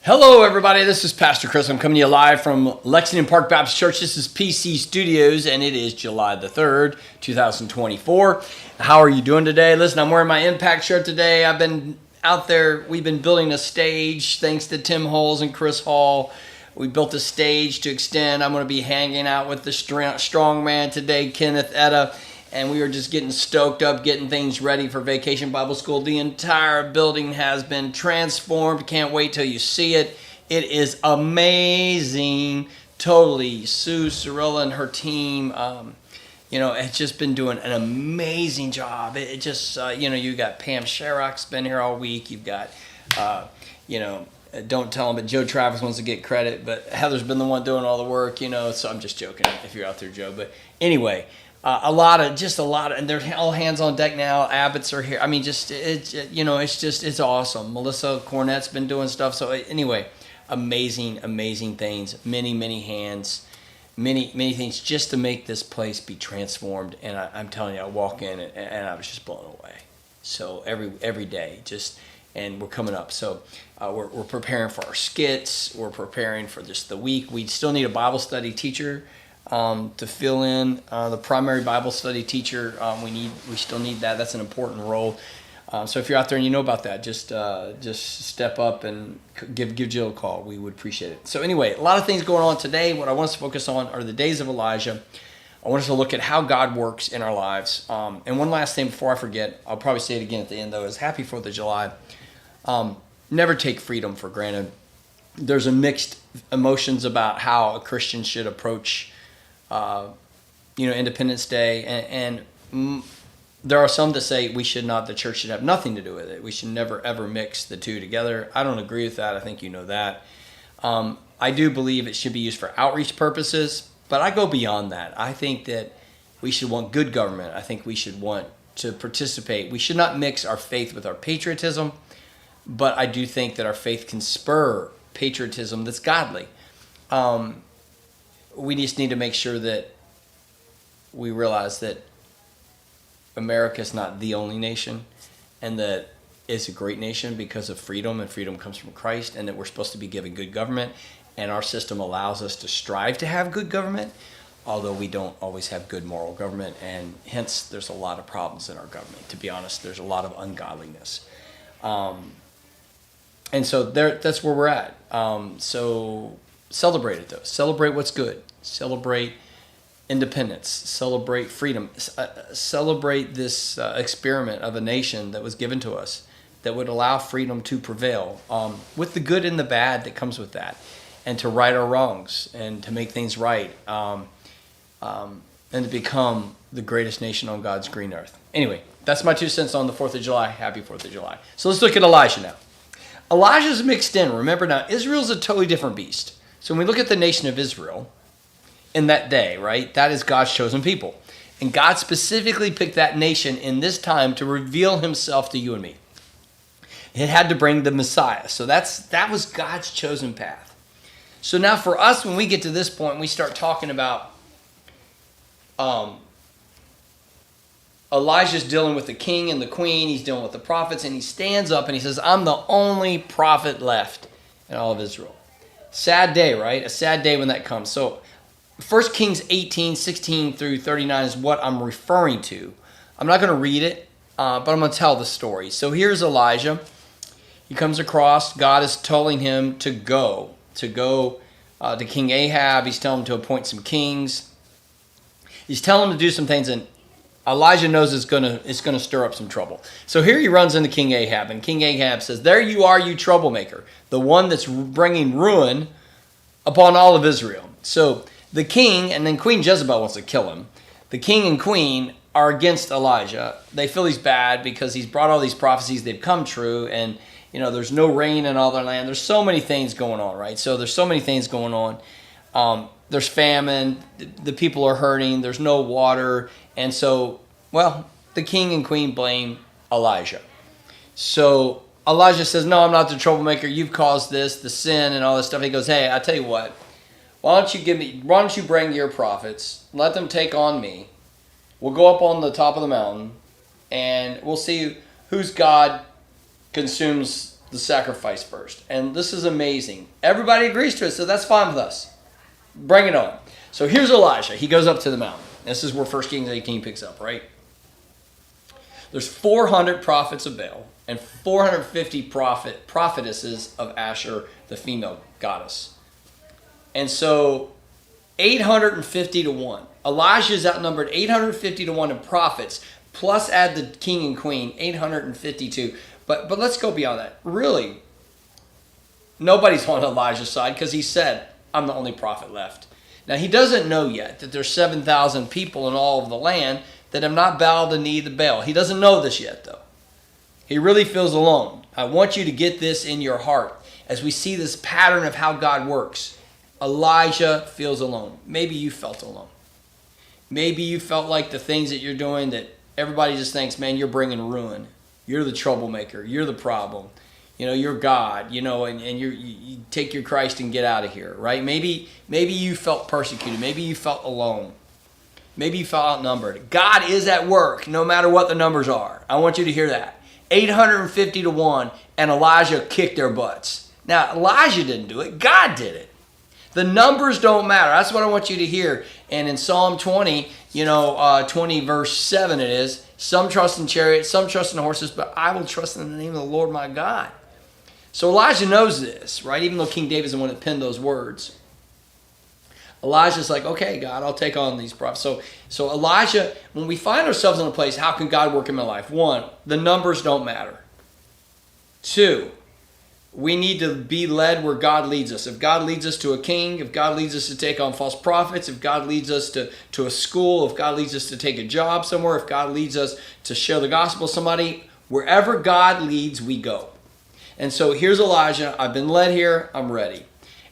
Hello, everybody. This is Pastor Chris. I'm coming to you live from Lexington Park Baptist Church. This is PC Studios, and it is July the 3rd, 2024. How are you doing today? Listen, I'm wearing my Impact shirt today. I've been out there. We've been building a stage thanks to Tim Holes and Chris Hall. We built a stage to extend. I'm going to be hanging out with the strong man today, Kenneth Etta. And we are just getting stoked up, getting things ready for Vacation Bible School. The entire building has been transformed. Can't wait till you see it. It is amazing. Totally. Sue Cirilla and her team, has just been doing an amazing job. It just, you got Pam Sherrock's been here all week. You've got, don't tell them, but Joe Travis wants to get credit. But Heather's been the one doing all the work, so I'm just joking if you're out there, Joe. But anyway. A lot of, and they're all hands on deck now. Abbott's are here. I mean, it's awesome. Melissa Cornett's been doing stuff. So anyway, amazing things. Many hands, many things just to make this place be transformed. And I'm telling you, I walk in and I was just blown away. So every day, and we're coming up. So we're preparing for our skits. We're preparing for just the week. We still need a Bible study teacher. To fill in the primary Bible study teacher. We still need that. That's an important role. So if you're out there and you know about that, just step up and give Jill a call. We would appreciate it. So anyway, a lot of things going on today. What I want us to focus on are the days of Elijah. I want us to look at how God works in our lives. And one last thing before I forget, I'll probably say it again at the end though, is Happy 4th of July. Never take freedom for granted. There's a mixed emotions about how a Christian should approach Independence Day, and there are some that say the church should have nothing to do with it. We should never ever mix the two together. I don't agree with that. I think you know that. I do believe it should be used for outreach purposes, but I go beyond that. I think that we should want good government. I think we should want to participate. We should not mix our faith with our patriotism, but I do think that our faith can spur patriotism that's godly. We just need to make sure that we realize that America is not the only nation, and that it's a great nation because of freedom, and freedom comes from Christ, and that we're supposed to be given good government, and our system allows us to strive to have good government, although we don't always have good moral government, and hence there's a lot of problems in our government. To be honest, there's a lot of ungodliness. And so that's where we're at. So celebrate it, though. Celebrate what's good. Celebrate independence. Celebrate freedom. Celebrate this experiment of a nation that was given to us that would allow freedom to prevail, with the good and the bad that comes with that, and to right our wrongs and to make things right, and to become the greatest nation on God's green earth. Anyway, that's my 2 cents on the 4th of July. Happy 4th of July. So let's look at Elijah now. Elijah's mixed in. Remember now, Israel's a totally different beast. So when we look at the nation of Israel in that day, right, that is God's chosen people. And God specifically picked that nation in this time to reveal himself to you and me. It had to bring the Messiah. So that was God's chosen path. So now for us, when we get to this point, we start talking about Elijah's dealing with the king and the queen. He's dealing with the prophets, and he stands up and he says, I'm the only prophet left in all of Israel. Sad day, right? A sad day when that comes. So 1 Kings 18, 16 through 39 is what I'm referring to. I'm not going to read it, but I'm going to tell the story. So here's Elijah. He comes across. God is telling him to go to King Ahab. He's telling him to appoint some kings. He's telling him to do some things, and Elijah knows it's going to stir up some trouble. So here he runs into King Ahab, and King Ahab says, there you are, you troublemaker, the one that's bringing ruin upon all of Israel. So the king, and then Queen Jezebel wants to kill him. The king and queen are against Elijah. They feel he's bad because he's brought all these prophecies, they've come true, and there's no rain in all their land. There's so many things going on, right? So there's so many things going on. There's famine, the people are hurting, there's no water, and so, the king and queen blame Elijah. So Elijah says, no, I'm not the troublemaker, you've caused this, the sin and all this stuff. He goes, hey, I tell you what, why don't you bring your prophets, let them take on me, we'll go up on the top of the mountain, and we'll see whose God consumes the sacrifice first. And this is amazing. Everybody agrees to it, so that's fine with us. Bring it on. So here's Elijah. He goes up to the mountain. This is where 1 Kings 18 picks up, right? There's 400 prophets of Baal and 450 prophetesses of Asher, the female goddess. And so 850 to 1. Elijah is outnumbered 850 to 1 in prophets, plus add the king and queen, 852. But let's go beyond that. Really, nobody's on Elijah's side because he said, I'm the only prophet left. Now, he doesn't know yet that there's 7,000 people in all of the land that have not bowed the knee to Baal. He doesn't know this yet, though. He really feels alone. I want you to get this in your heart as we see this pattern of how God works. Elijah feels alone. Maybe you felt alone. Maybe you felt like the things that you're doing that everybody just thinks, man, you're bringing ruin. You're the troublemaker. You're the problem. You know, you're God, and you take your Christ and get out of here, right? Maybe you felt persecuted. Maybe you felt alone. Maybe you felt outnumbered. God is at work no matter what the numbers are. I want you to hear that. 850 to 1, and Elijah kicked their butts. Now, Elijah didn't do it. God did it. The numbers don't matter. That's what I want you to hear. And in Psalm 20, 20 verse 7 it is, some trust in chariots, some trust in horses, but I will trust in the name of the Lord my God. So Elijah knows this, right? Even though King David's the one that penned those words. Elijah's like, okay, God, I'll take on these prophets. So Elijah, when we find ourselves in a place, how can God work in my life? 1, the numbers don't matter. 2, we need to be led where God leads us. If God leads us to a king, if God leads us to take on false prophets, if God leads us to a school, if God leads us to take a job somewhere, if God leads us to share the gospel to somebody, wherever God leads, we go. And so here's Elijah. I've been led here. I'm ready.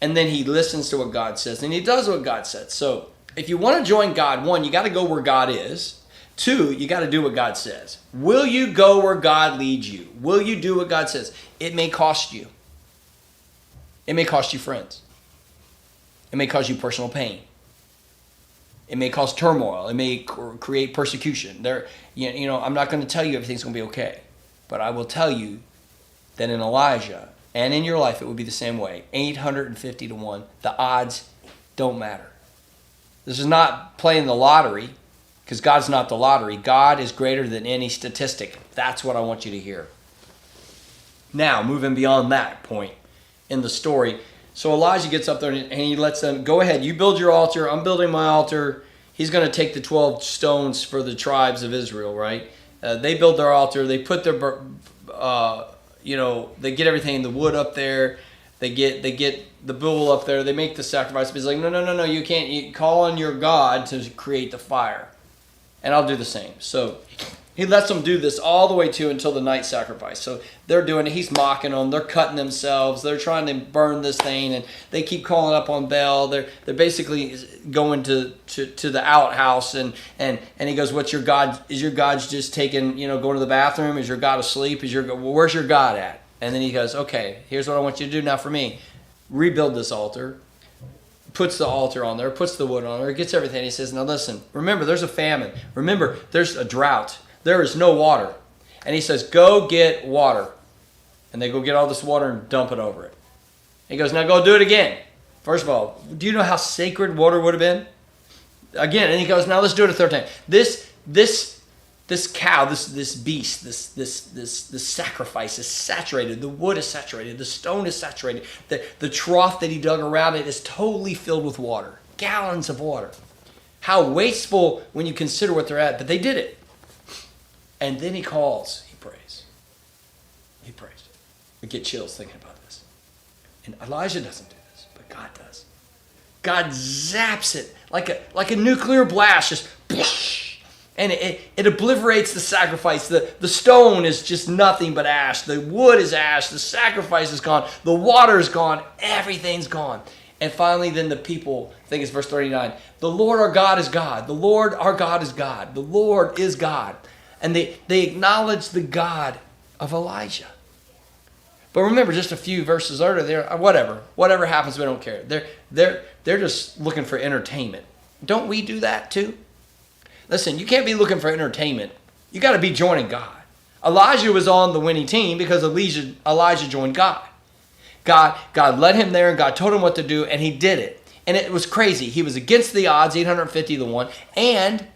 And then he listens to what God says, and he does what God says. So if you want to join God, 1, you got to go where God is. 2, you got to do what God says. Will you go where God leads you? Will you do what God says? It may cost you. It may cost you friends. It may cause you personal pain. It may cause turmoil. It may create persecution. I'm not going to tell you everything's going to be okay, but I will tell you that in Elijah and in your life, it would be the same way. 850 to 1. The odds don't matter. This is not playing the lottery, because God's not the lottery. God is greater than any statistic. That's what I want you to hear. Now, moving beyond that point in the story. So Elijah gets up there and he lets them, go ahead, you build your altar. I'm building my altar. He's going to take the 12 stones for the tribes of Israel, right? They build their altar. They put their, they get everything, the wood up there. They get the bull up there. They make the sacrifice. But he's like, no, you can't. You call on your God to create the fire. And I'll do the same. So he lets them do this all the way until the night sacrifice. So they're doing it. He's mocking them. They're cutting themselves. They're trying to burn this thing, and they keep calling up on Baal. They're basically going to the outhouse, and he goes, "What's your God? Is your God's just taking going to the bathroom? Is your God asleep? Where's your God at?" And then he goes, "Okay, here's what I want you to do now for me. Rebuild this altar." Puts the altar on there, puts the wood on there, gets everything. He says, now listen, remember there's a famine. Remember there's a drought. There is no water. And he says, go get water. And they go get all this water and dump it over it. He goes, now go do it again. First of all, do you know how sacred water would have been? Again, and he goes, now let's do it a third time. This cow, this beast, this sacrifice is saturated. The wood is saturated. The stone is saturated. The trough that he dug around it is totally filled with water. Gallons of water. How wasteful when you consider what they're at. But they did it. And then he calls. He prays. He prays. I get chills thinking about this. And Elijah doesn't do this, but God does. God zaps it like a nuclear blast. Just and it obliterates the sacrifice. The stone is just nothing but ash. The wood is ash. The sacrifice is gone. The water is gone. Everything's gone. And finally, then the people, I think it's verse 39, the Lord our God is God. The Lord our God is God. The Lord is God. And they acknowledge the God of Elijah. But remember, just a few verses earlier, whatever happens, we don't care. They're just looking for entertainment. Don't we do that too? Listen, you can't be looking for entertainment. You got to be joining God. Elijah was on the winning team because Elijah joined God. God led him there, and God told him what to do, and he did it. And it was crazy. He was against the odds, 850 to 1, and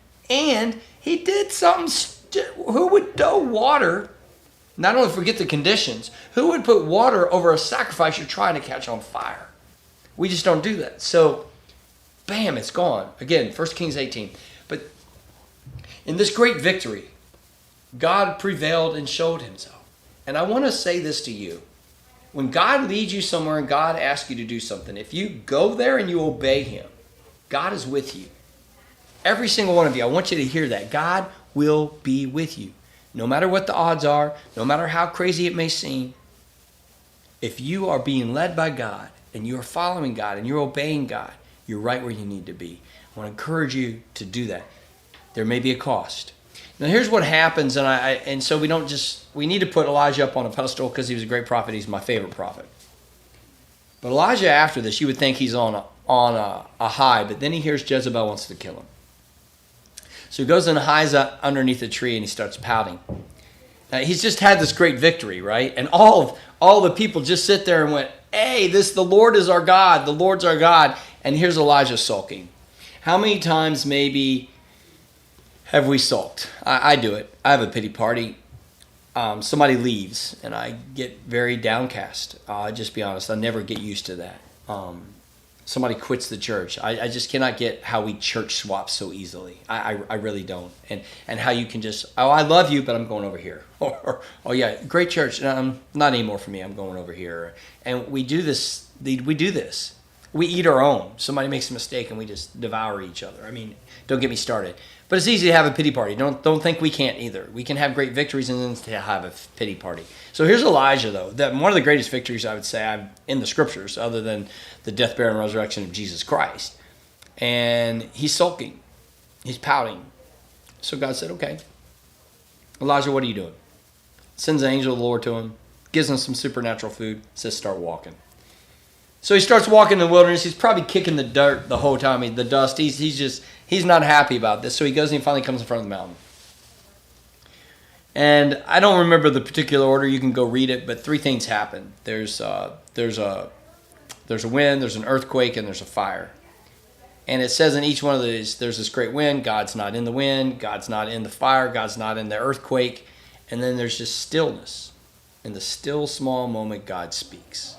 he did something. Who would throw water? Not only forget the conditions, who would put water over a sacrifice you're trying to catch on fire? We just don't do that. So, bam, it's gone. Again, 1 Kings 18. But in this great victory, God prevailed and showed himself. And I want to say this to you. When God leads you somewhere and God asks you to do something, if you go there and you obey him, God is with you. Every single one of you, I want you to hear that. God will be with you. No matter what the odds are, no matter how crazy it may seem, if you are being led by God and you are following God and you're obeying God, you're right where you need to be. I want to encourage you to do that. There may be a cost. Now here's what happens, and so we need to put Elijah up on a pedestal because he was a great prophet. He's my favorite prophet. But Elijah, after this, you would think he's on a high, but then he hears Jezebel wants to kill him. So he goes and hides underneath a tree and he starts pouting. Now, he's just had this great victory, right? And all the people just sit there and went, "Hey, the Lord is our God. The Lord's our God." And here's Elijah sulking. How many times maybe have we sulked? I do it. I have a pity party. Somebody leaves and I get very downcast. I'll just be honest. I never get used to that. Somebody quits the church. I just cannot get how we church swap so easily. I really don't. And how you can just, "Oh, I love you, but I'm going over here." Or "Oh yeah, great church. Not anymore for me. I'm going over here." And we do this. We eat our own. Somebody makes a mistake and we just devour each other. I mean, don't get me started. But it's easy to have a pity party. Don't think we can't either. We can have great victories and then to have a pity party. So here's Elijah, though. One of the greatest victories I would say I've in the scriptures, other than the death, burial, and resurrection of Jesus Christ. And he's sulking. He's pouting. So God said, "Okay, Elijah, what are you doing?" Sends an angel of the Lord to him, gives him some supernatural food, says, "Start walking." So he starts walking in the wilderness. He's probably kicking the dirt the whole time, the dust. He's not happy about this. So he goes and he finally comes in front of the mountain. And I don't remember the particular order. You can go read it, but 3 things happen. There's a wind, there's an earthquake, and there's a fire. And it says in each one of these, there's this great wind. God's not in the wind. God's not in the fire. God's not in the earthquake. And then there's just stillness. In the still small moment, God speaks.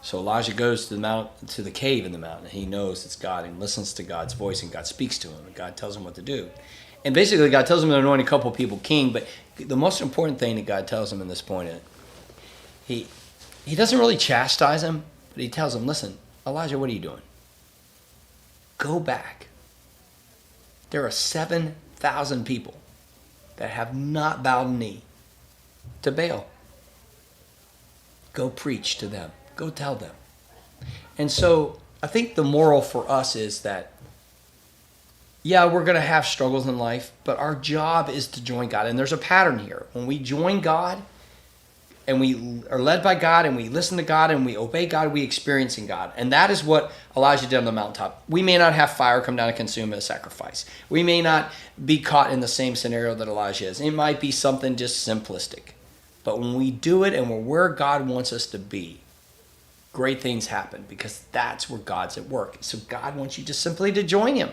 So Elijah goes to the cave in the mountain. He knows it's God and listens to God's voice, and God speaks to him, and God tells him what to do. And basically, God tells him to anoint a couple people king, but the most important thing that God tells him in this point is, he doesn't really chastise him, but he tells him, "Listen, Elijah, what are you doing? Go back. There are 7,000 people that have not bowed a knee to Baal. Go preach to them. Go tell them." And so I think the moral for us is that, yeah, we're going to have struggles in life, but our job is to join God. And there's a pattern here. When we join God and we are led by God and we listen to God and we obey God, we experience in God. And that is what Elijah did on the mountaintop. We may not have fire come down and consume a sacrifice. We may not be caught in the same scenario that Elijah is. It might be something just simplistic. But when we do it and we're where God wants us to be, great things happen because that's where God's at work. So God wants you just simply to join him.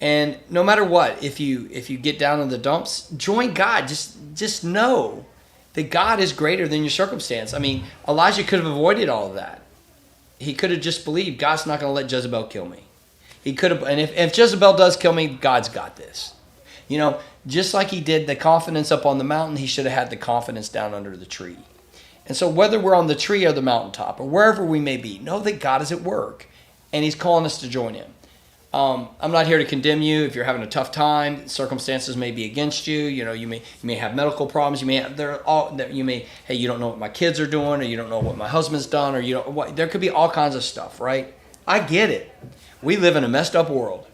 And no matter what, if you get down in the dumps, join God. Just know that God is greater than your circumstance. I mean, Elijah could have avoided all of that. He could have just believed God's not going to let Jezebel kill me. He could have, and if Jezebel does kill me, God's got this. You know, just like he did the confidence up on the mountain, he should have had the confidence down under the tree. And so whether we're on the tree or the mountaintop or wherever we may be, know that God is at work and he's calling us to join him. I'm not here to condemn you if you're having a tough time. Circumstances may be against you. You know, you may have medical problems. You may hey, you don't know what my kids are doing, or you don't know what my husband's done, or there could be all kinds of stuff, right? I get it. We live in a messed up world,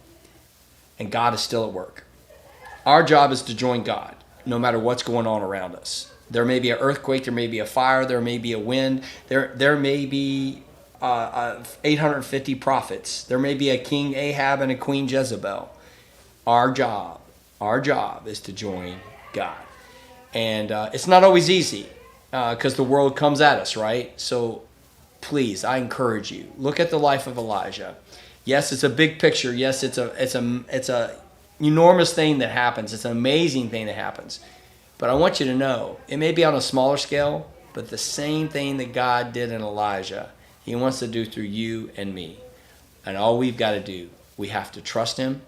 and God is still at work. Our job is to join God, no matter what's going on around us. There may be an earthquake, there may be a fire, there may be a wind, there may be 850 prophets. There may be a King Ahab and a Queen Jezebel. Our job Our job is to join God. And it's not always easy because the world comes at us, right? So please, I encourage you, look at the life of Elijah. Yes, it's a big picture. Yes, it's a enormous thing that happens. It's an amazing thing that happens. But I want you to know, it may be on a smaller scale, but the same thing that God did in Elijah, he wants to do through you and me. And all we've got to do, we have to trust him,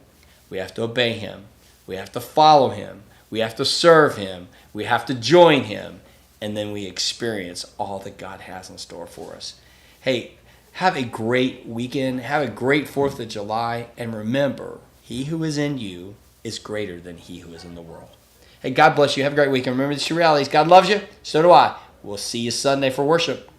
we have to obey him, we have to follow him, we have to serve him, we have to join him, and then we experience all that God has in store for us. Hey, have a great weekend, have a great 4th of July, and remember, he who is in you is greater than he who is in the world. Hey, God bless you. Have a great weekend. Remember, these two realities. God loves you. So do I. We'll see you Sunday for worship.